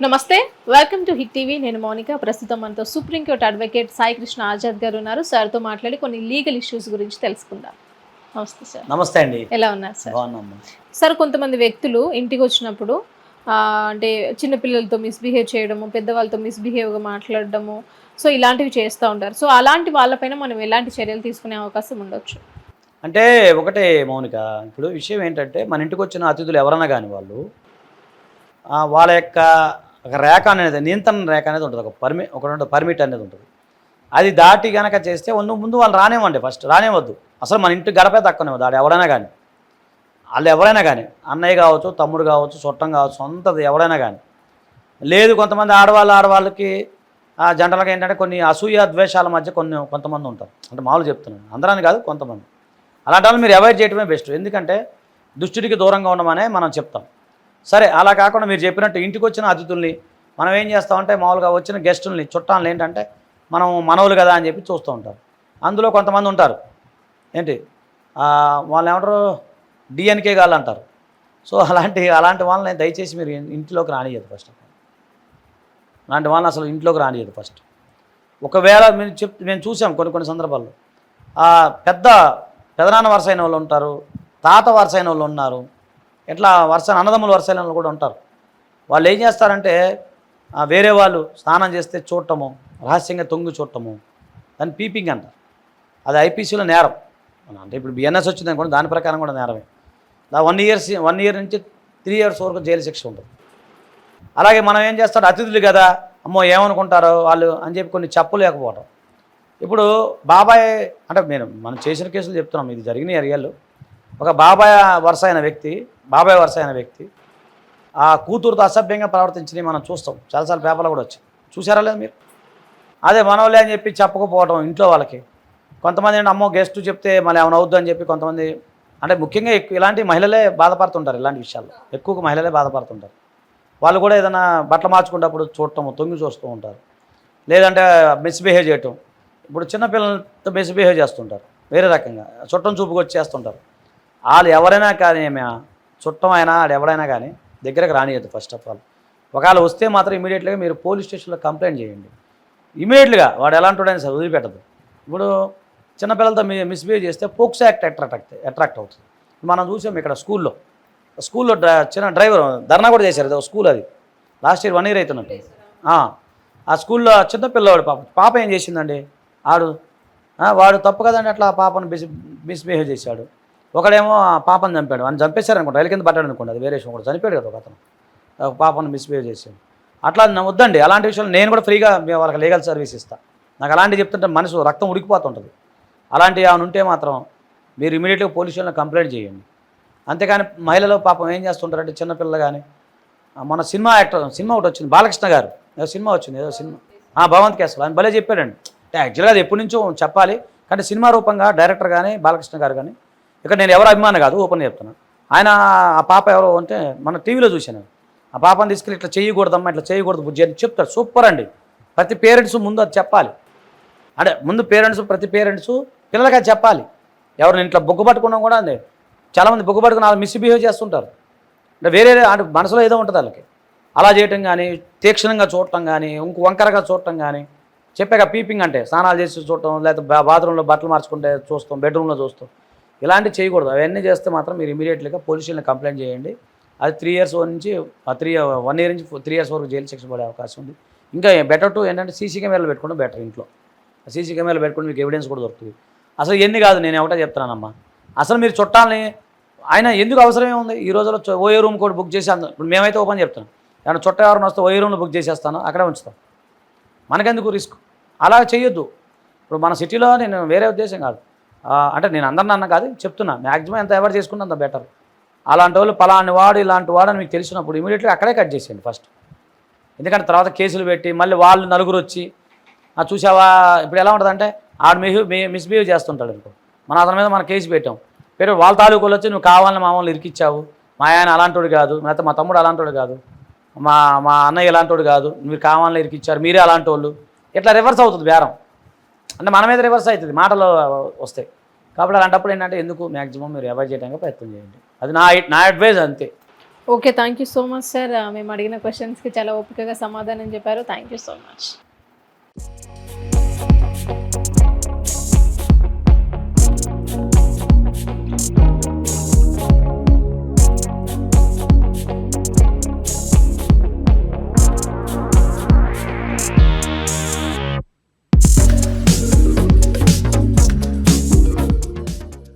నమస్తే, welcome to hit TV. నేను మౌనిక. ప్రస్తుతం మనతో సుప్రీంకోర్టు అడ్వకేట్ సాయి కృష్ణ ఆజాద్ గారు ఉన్నారు. సార్తో మాట్లాడి కొన్ని లీగల్ ఇష్యూస్ గురించి తెలుసుకుందాం. నమస్తే సార్. నమస్తే అండి. ఎలా ఉన్నారు సార్? బాగున్నాము సార్, కొంతమంది వ్యక్తులు ఇంటికి వచ్చినప్పుడు అంటే చిన్నపిల్లలతో మిస్బిహేవ్ చేయడము, పెద్దవాళ్ళతో మిస్బిహేవ్గా మాట్లాడడము, సో ఇలాంటివి చేస్తూ ఉంటారు. సో అలాంటి వాళ్ళపైన మనం ఎలాంటి చర్యలు తీసుకునే అవకాశం ఉండొచ్చు? అంటే ఒకటే మౌనిక, ఇప్పుడు విషయం ఏంటంటే మన ఇంటికి వచ్చిన అతిథులు ఎవరన్నా కానీ వాళ్ళు వాళ్ళ యొక్క ఒక రేఖ అనేది, నియంత్రణ రేఖ అనేది ఉంటుంది, ఒక పర్మిట్ అనేది ఉంటుంది. అది దాటి కనుక చేస్తే ముందు వాళ్ళు రానివ్వండి, ఫస్ట్ రానివ్వద్దు. అసలు మన ఇంటి గడపే తక్కువనివ్వద్దు. ఆడు ఎవరైనా కానీ, వాళ్ళు ఎవరైనా కానీ, అన్నయ్య కావచ్చు, తమ్ముడు కావచ్చు, చుట్టం కావచ్చు, సొంతది ఎవరైనా కానీ. లేదు, కొంతమంది ఆడవాళ్ళకి జంటలుగా ఏంటంటే కొన్ని అసూయ ద్వేషాల మధ్య కొంతమంది ఉంటారు. అంటే మామూలు చెప్తున్నాను, అందరాని కాదు, కొంతమంది. అలాంటి వాళ్ళు మీరు అవాయిడ్ చేయడమే బెస్ట్. ఎందుకంటే దుష్టుడికి దూరంగా ఉండమనే మనం చెప్తాం. సరే, అలా కాకుండా మీరు చెప్పినట్టు ఇంటికి వచ్చిన అతిథుల్ని మనం ఏం చేస్తామంటే, మామూలుగా వచ్చిన గెస్టుల్ని, చుట్టాలని ఏంటంటే మనం మనవులు కదా అని చెప్పి చూస్తూ ఉంటారు. అందులో కొంతమంది ఉంటారు ఏంటి, వాళ్ళు ఏమంటారు, డిఎన్కే గాళ్ళు అంటారు. సో అలాంటి వాళ్ళని దయచేసి మీరు ఇంట్లోకి రానియదు. ఫస్ట్ అలాంటి వాళ్ళని అసలు ఇంట్లోకి రానియదు ఫస్ట్. ఒకవేళ మేము చూసాం కొన్ని సందర్భాల్లో పెదనాన్న వరుస అయిన వాళ్ళు ఉంటారు, తాత వరుస అయిన వాళ్ళు ఉన్నారు, ఇట్లా అన్నదమ్ములు వరుస అయిన వాళ్ళు కూడా ఉంటారు. వాళ్ళు ఏం చేస్తారంటే వేరే వాళ్ళు స్నానం చేస్తే చూడటము, రహస్యంగా తొంగి చూడటము, దాన్ని పీపింగ్ అంటారు. అది ఐపీసీలో నేరం. అంటే ఇప్పుడు బిఎన్ఎస్ వచ్చింది అనుకోండి, దాని ప్రకారం కూడా నేరమే. 1 ఇయర్ నుంచి 3 ఇయర్స్ వరకు జైలు శిక్ష ఉంటుంది. అలాగే మనం ఏం చేస్తాడు, అతిథులు కదా, అమ్మో ఏమనుకుంటారో వాళ్ళు అని చెప్పి కొన్ని చెప్పలేకపోవడం. ఇప్పుడు బాబాయ్ అంటే మనం చేసిన కేసులు చెప్తున్నాం, ఇది జరిగిన ఏరియాలు. ఒక బాబాయ్ వరుస అయిన వ్యక్తి ఆ కూతురుతో అసభ్యంగా ప్రవర్తించినవి మనం చూస్తాం. చాలాసార్లు పేపర్లో కూడా వచ్చి చూసారా లేదు మీరు? అదే మనోళ్ళే అని చెప్పి చెప్పకపోవడం ఇంట్లో వాళ్ళకి. కొంతమంది ఏంటి, అమ్మో గెస్ట్ చెప్తే మళ్ళీ ఏమైనా అవుద్దు అని చెప్పి కొంతమంది, అంటే ముఖ్యంగా ఇలాంటి మహిళలే బాధపడుతుంటారు. ఇలాంటి విషయాల్లో ఎక్కువగా మహిళలే బాధపడుతుంటారు. వాళ్ళు కూడా ఏదైనా బట్టలు మార్చుకున్నప్పుడు చూడటం, తొంగి చూస్తూ ఉంటారు. లేదంటే మిస్బిహేవ్ చేయటం. ఇప్పుడు చిన్నపిల్లలతో మిస్బిహేవ్ చేస్తుంటారు, వేరే రకంగా చుట్టం చూపుకి వచ్చి చేస్తుంటారు. వాళ్ళు ఎవరైనా కానీ, చుట్టం అయినా ఎవరైనా కానీ దగ్గరకు రానియద్దు ఫస్ట్ ఆఫ్ ఆల్. ఒకవేళ వస్తే మాత్రం ఇమీడియట్గా మీరు పోలీస్ స్టేషన్లో కంప్లైంట్ చేయండి. ఇమీడియట్గా వాడు ఎలాంటి వాడైనా సరే వదిలిపెట్టదు. ఇప్పుడు చిన్నపిల్లలతో మిస్బిహేవ్ చేస్తే పోక్సో యాక్ట్ అట్రాక్ట్ అవుతుంది. మనం చూసాం ఇక్కడ స్కూల్లో చిన్న డ్రైవర్ ధర్నా కూడా చేశారు. స్కూల్ అది లాస్ట్ ఇయర్ 1 ఇయర్ అవుతున్నట్టు. ఆ స్కూల్లో చిన్న పిల్లవాడు పాప ఏం చేసిందండి, వాడు తప్పు కదండి, అట్లా పాపను మిస్బిహేవ్ చేశాడు. ఒకడేమో పాపను చంపాడు, అని చంపేశారు అనుకోండి, రైలు కింద పడ్డాడు అనుకోండి, అది వేరే విషయం. కూడా చనిపోయాడు కదా ఒక అతను, పాపను మిస్బిహేవ్ చేశాడు. అట్లా వద్దండి, అలాంటి విషయాలు నేను కూడా ఫ్రీగా వాళ్ళకి లీగల్ సర్వీస్ ఇస్తాను. నాకు అలాంటివి చెప్తుంటే మనసు రక్తం ఉడికిపోతుంటుంది. అలాంటివి ఏమైనా ఉంటే మాత్రం మీరు ఇమీడియట్గా పోలీస్ స్టేషన్లో కంప్లైంట్ చేయండి. అంతేకాని మహిళలు పాపం ఏం చేస్తుంటారంటే, చిన్నపిల్లలు కానీ, మన సినిమా ఒకటి వచ్చింది, బాలకృష్ణ గారు సినిమా వచ్చింది, ఏదో సినిమా భగవంత్ కేసులు, ఆయన భలే చెప్పాడండి. యాక్చువల్గా అది ఎప్పటి నుంచో చెప్పాలి, కానీ సినిమా రూపంగా డైరెక్టర్ కానీ బాలకృష్ణ గారు కానీ, ఇక్కడ నేను ఎవరు అభిమానం కాదు, ఓపెన్ చెప్తున్నాను. ఆయన ఆ పాప ఎవరో అంటే మన టీవీలో చూశాను. ఆ పాపను తీసుకెళ్ళి ఇట్లా చేయకూడదమ్మా, ఇట్లా చేయకూడదు బుజ్జి అని చెప్తారు. సూపర్ అండి. ప్రతి పేరెంట్స్ ముందు అది చెప్పాలి. అంటే ముందు ప్రతి పేరెంట్స్ పిల్లలకి అది చెప్పాలి. ఎవరిని ఇంట్లో బొగ్గు పట్టుకున్నా కూడా అండి, చాలామంది బొగ్గు పట్టుకుని వాళ్ళు మిస్బిహేవ్ చేస్తుంటారు. అంటే వేరే అంటే మనసులో ఏదో ఉంటుంది వాళ్ళకి. అలా చేయటం కానీ, తీక్షణంగా చూడటం కానీ, వంకరగా చూడటం కానీ, చెప్పాక పీపింగ్ అంటే స్నానాలు చేసి చూడటం, లేకపోతే బాత్రూంలో బట్టలు మార్చుకుంటే చూస్తాం, బెడ్రూమ్లో చూస్తాం, ఇలాంటివి చేయకూడదు. అవన్నీ చేస్తే మాత్రం మీరు ఇమీడియట్గా పోలీస్ స్టేషన్లో కంప్లైంట్ చేయండి. అది 1 ఇయర్ నుంచి 3 ఇయర్స్ వరకు జైలు శిక్ష పడే అవకాశం ఉంది. ఇంకా బెటర్ టు ఏంటంటే సీసీ కెమెరాలు పెట్టుకోవడం బెటర్. ఇంట్లో సీసీ కెమెరాలు పెట్టుకుని మీకు ఎవిడెన్స్ కూడా దొరుకుతుంది. అసలు ఎన్ని కాదు, నేను ఒకటే చెప్తున్నానమ్మా, అసలు మీరు చుట్టాలని ఆయన ఎందుకు అవసరమే ఉంది ఈ రోజుల్లో. ఓఏ రూమ్ కూడా బుక్ చేసి ఇప్పుడు మేమైతే ఓపెన్ చెప్తాను, ఏమైనా చుట్ట ఎవరైనా వస్తే ఓఏ రూమ్లో బుక్ చేసేస్తాను, అక్కడే ఉంచుతాం. మనకెందుకు రిస్క్? అలా చేయొద్దు. ఇప్పుడు మన సిటీలో నేను వేరే ఉద్దేశం కాదు, అంటే నేను అందరిని అన్న కాదు చెప్తున్నా, మ్యాక్సిమం ఎంత ఎవరు చేసుకున్నా అంత బెటర్. అలాంటి వాళ్ళు పలాని వాడు ఇలాంటి వాడు అని మీకు తెలిసినప్పుడు ఇమీడియట్గా అక్కడే కట్ చేసేయండి ఫస్ట్. ఎందుకంటే తర్వాత కేసులు పెట్టి మళ్ళీ వాళ్ళు నలుగురు వచ్చి చూసావా, ఇప్పుడు ఎలా ఉంటుందంటే ఆడు మిస్బిహేవ్ చేస్తుంటాడు అనుకో, అతని మీద మనం కేసు పెట్టాం, వాళ్ళ తాలూకులు వచ్చి నువ్వు కావాలని మామూలు ఇరికిచ్చావు, మా ఆయన అలాంటోడు కాదు, లేకపోతే మా తమ్ముడు అలాంటోడు కాదు, మా అన్నయ్య ఇలాంటోడు కాదు, మీరు కావాలని ఇరికిచ్చారు, మీరే అలాంటి వాళ్ళు, ఇట్లా రివర్స్ అవుతుంది బేరం. అంటే మన మీద రివర్స్ అవుతుంది, మాటలు వస్తాయి. కాబట్టి అలాంటప్పుడు ఏంటంటే ఎందుకు మ్యాక్సిమం మీరు అవాయిడ్ చేయడానికి ప్రయత్నం చేయండి. అది నా అడ్వైజ్ అంతే. Okay, thank you so much sir. మేము అడిగిన క్వశ్చన్స్కి చాలా ఓపికగా సమాధానం చెప్పారు. Thank you so much.